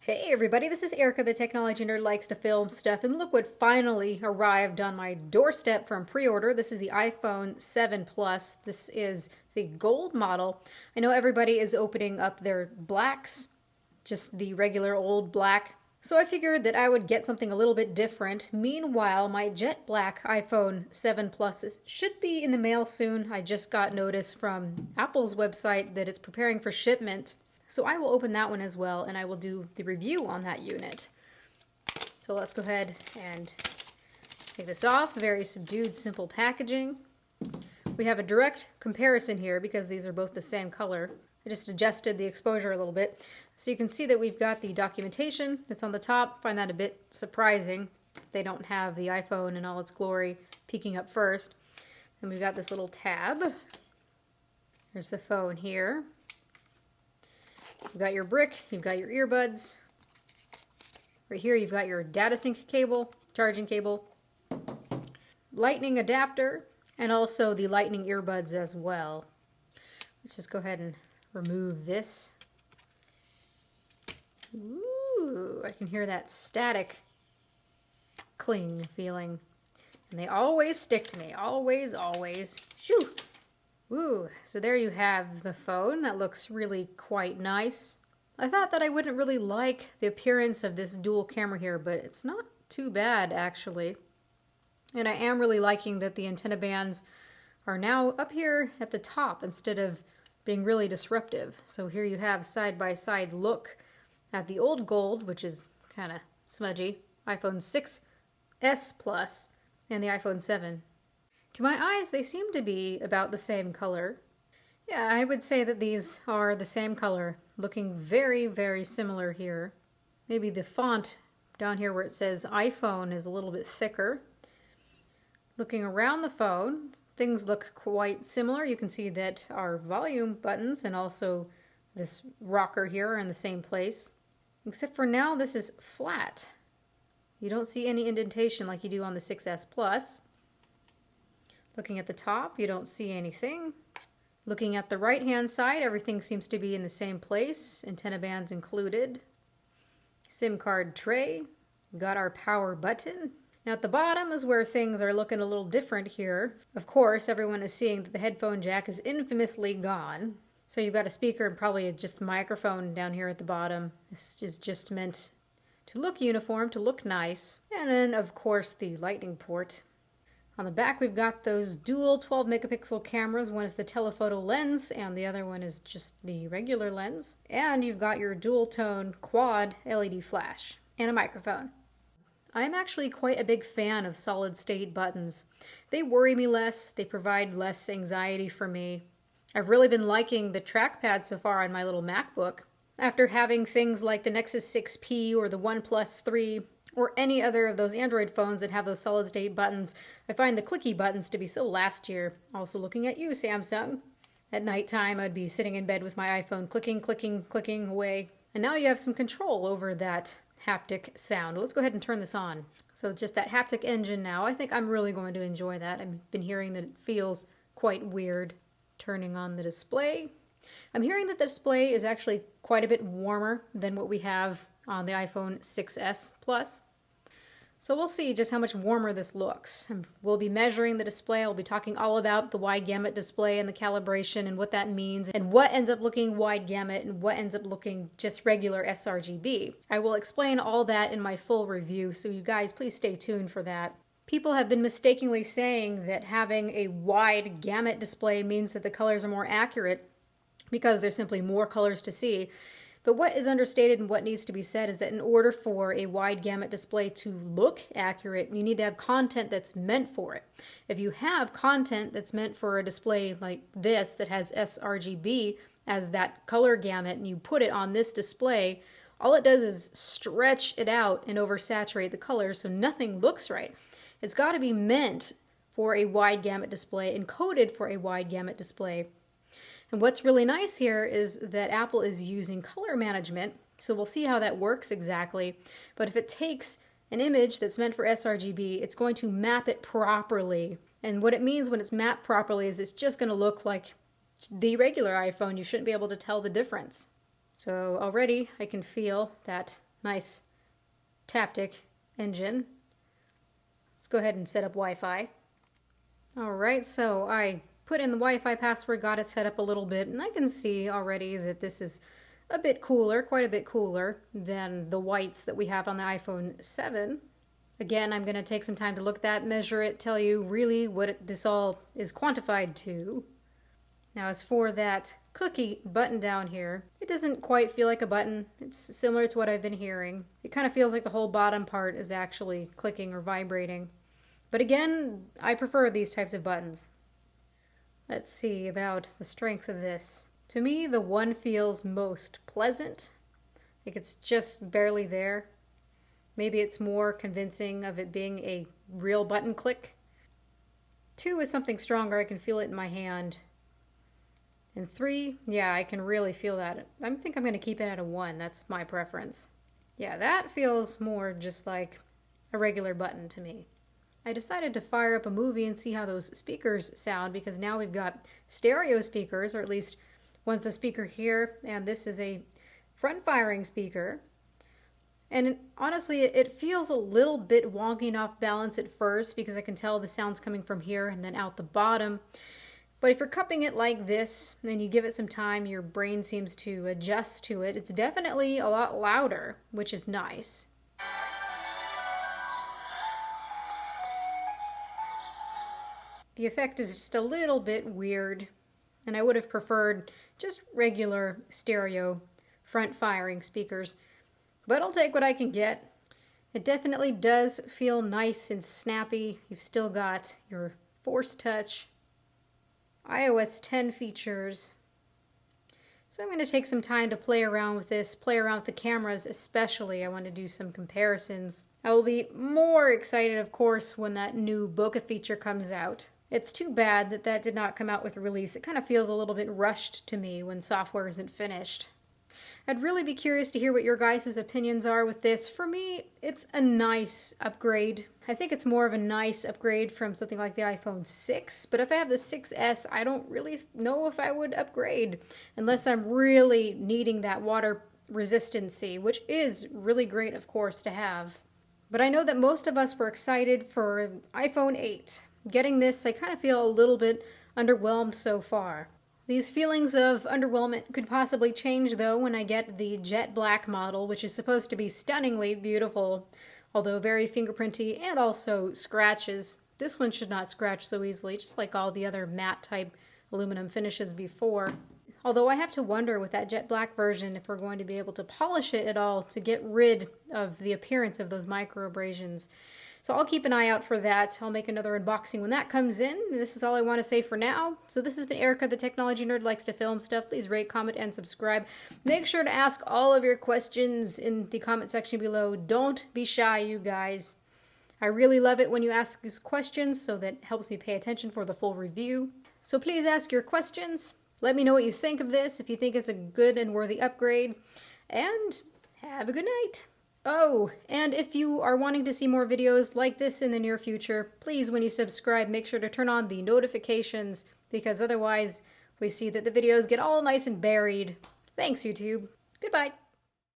Hey everybody, this is Erica, the technology nerd likes to film stuff, and look what finally arrived on my doorstep from pre-order. This is the iPhone 7 Plus. This is the gold model. I know everybody is opening up their blacks, just the regular old black. So I figured that I would get something a little bit different. Meanwhile, my jet black iPhone 7 Plus should be in the mail soon. I just got notice from Apple's website that it's preparing for shipment. So I will open that one as well, and I will do the review on that unit. So let's go ahead and take this off. Very subdued, simple packaging. We have a direct comparison here because these are both the same color. I just adjusted the exposure a little bit. So you can see that we've got the documentation that's on the top. I find that a bit surprising. They don't have the iPhone in all its glory peeking up first. Then we've got this little tab. There's the phone here. You've got your brick, you've got your earbuds. Right here you've got your data sync cable, charging cable, lightning adapter, and also the lightning earbuds as well. Let's just go ahead and remove this. Ooh, I can hear that static cling feeling. And they always stick to me, always, always. Shoo! Ooh, so there you have the phone. That looks really quite nice. I thought that I wouldn't really like the appearance of this dual camera here, but it's not too bad actually. And I am really liking that the antenna bands are now up here at the top instead of being really disruptive. So here you have side-by-side look at the old gold, which is kind of smudgy, iPhone 6s Plus, and the iPhone 7. To my eyes, they seem to be about the same color. Yeah, I would say that these are the same color, looking very, very similar here. Maybe the font down here where it says iPhone is a little bit thicker. Looking around the phone, things look quite similar. You can see that our volume buttons and also this rocker here are in the same place. Except for now, this is flat. You don't see any indentation like you do on the 6s Plus. Looking at the top, you don't see anything. Looking at the right-hand side, everything seems to be in the same place, antenna bands included. SIM card tray, got our power button. Now at the bottom is where things are looking a little different here. Of course, everyone is seeing that the headphone jack is infamously gone. So you've got a speaker and probably just a microphone down here at the bottom. This is just meant to look uniform, to look nice. And then, of course, the lightning port. On the back, we've got those dual 12 megapixel cameras. One is the telephoto lens, and the other one is just the regular lens. And you've got your dual tone quad LED flash and a microphone. I'm actually quite a big fan of solid state buttons. They worry me less, they provide less anxiety for me. I've really been liking the trackpad so far on my little MacBook. After having things like the Nexus 6P or the OnePlus 3, or any other of those Android phones that have those solid-state buttons, I find the clicky buttons to be so last year. Also looking at you, Samsung. At nighttime, I'd be sitting in bed with my iPhone clicking, clicking, clicking away. And now you have some control over that haptic sound. Let's go ahead and turn this on. So just that haptic engine now, I think I'm really going to enjoy that. I've been hearing that it feels quite weird turning on the display. I'm hearing that the display is actually quite a bit warmer than what we have on the iPhone 6s Plus. So we'll see just how much warmer this looks. We'll be measuring the display. I'll be talking all about the wide gamut display and the calibration and what that means and what ends up looking wide gamut and what ends up looking just regular sRGB. I will explain all that in my full review, so you guys please stay tuned for that. People have been mistakenly saying that having a wide gamut display means that the colors are more accurate because there's simply more colors to see. But what is understated and what needs to be said is that in order for a wide gamut display to look accurate, you need to have content that's meant for it. If you have content that's meant for a display like this that has sRGB as that color gamut and you put it on this display, all it does is stretch it out and oversaturate the colors so nothing looks right. It's got to be meant for a wide gamut display, encoded for a wide gamut display. And what's really nice here is that Apple is using color management, so we'll see how that works exactly. But if it takes an image that's meant for sRGB, it's going to map it properly. And what it means when it's mapped properly is it's just going to look like the regular iPhone. You shouldn't be able to tell the difference. So already I can feel that nice Taptic engine. Let's go ahead and set up Wi-Fi. Alright, so I put in the Wi-Fi password, got it set up a little bit, and I can see already that this is a bit cooler, quite a bit cooler than the whites that we have on the iPhone 7. Again, I'm going to take some time to look at that, measure it, tell you really what this all is quantified to. Now as for that cookie button down here, it doesn't quite feel like a button. It's similar to what I've been hearing. It kind of feels like the whole bottom part is actually clicking or vibrating. But again, I prefer these types of buttons. Let's see about the strength of this. To me, the 1 feels most pleasant. Like it's just barely there. Maybe it's more convincing of it being a real button click. 2 is something stronger. I can feel it in my hand. And 3, yeah, I can really feel that. I think I'm going to keep it at a 1. That's my preference. Yeah, that feels more just like a regular button to me. I decided to fire up a movie and see how those speakers sound because now we've got stereo speakers, or at least one's a speaker here, and this is a front-firing speaker. And honestly, it feels a little bit wonky and off balance at first because I can tell the sound's coming from here and then out the bottom. But if you're cupping it like this and you give it some time, your brain seems to adjust to it. It's definitely a lot louder, which is nice. The effect is just a little bit weird, and I would have preferred just regular stereo front-firing speakers. But I'll take what I can get. It definitely does feel nice and snappy. You've still got your Force Touch, iOS 10 features. So I'm going to take some time to play around with this, play around with the cameras especially. I want to do some comparisons. I will be more excited, of course, when that new bokeh feature comes out. It's too bad that that did not come out with a release. It kind of feels a little bit rushed to me when software isn't finished. I'd really be curious to hear what your guys' opinions are with this. For me, it's a nice upgrade. I think it's more of a nice upgrade from something like the iPhone 6, but if I have the 6S, I don't really know if I would upgrade unless I'm really needing that water resistancy, which is really great, of course, to have. But I know that most of us were excited for iPhone 8. Getting this, I kind of feel a little bit underwhelmed so far. These feelings of underwhelmment could possibly change, though, when I get the jet black model, which is supposed to be stunningly beautiful, although very fingerprinty and also scratches. This one should not scratch so easily, just like all the other matte-type aluminum finishes before. Although I have to wonder with that jet black version if we're going to be able to polish it at all to get rid of the appearance of those micro abrasions. So I'll keep an eye out for that. I'll make another unboxing when that comes in. And this is all I want to say for now. So this has been Erica, the technology nerd, likes to film stuff. Please rate, comment, and subscribe. Make sure to ask all of your questions in the comment section below. Don't be shy, you guys. I really love it when you ask these questions, so that helps me pay attention for the full review. So please ask your questions. Let me know what you think of this, if you think it's a good and worthy upgrade. And have a good night. Oh, and if you are wanting to see more videos like this in the near future, please, when you subscribe, make sure to turn on the notifications, because otherwise we see that the videos get all nice and buried. Thanks, YouTube. Goodbye.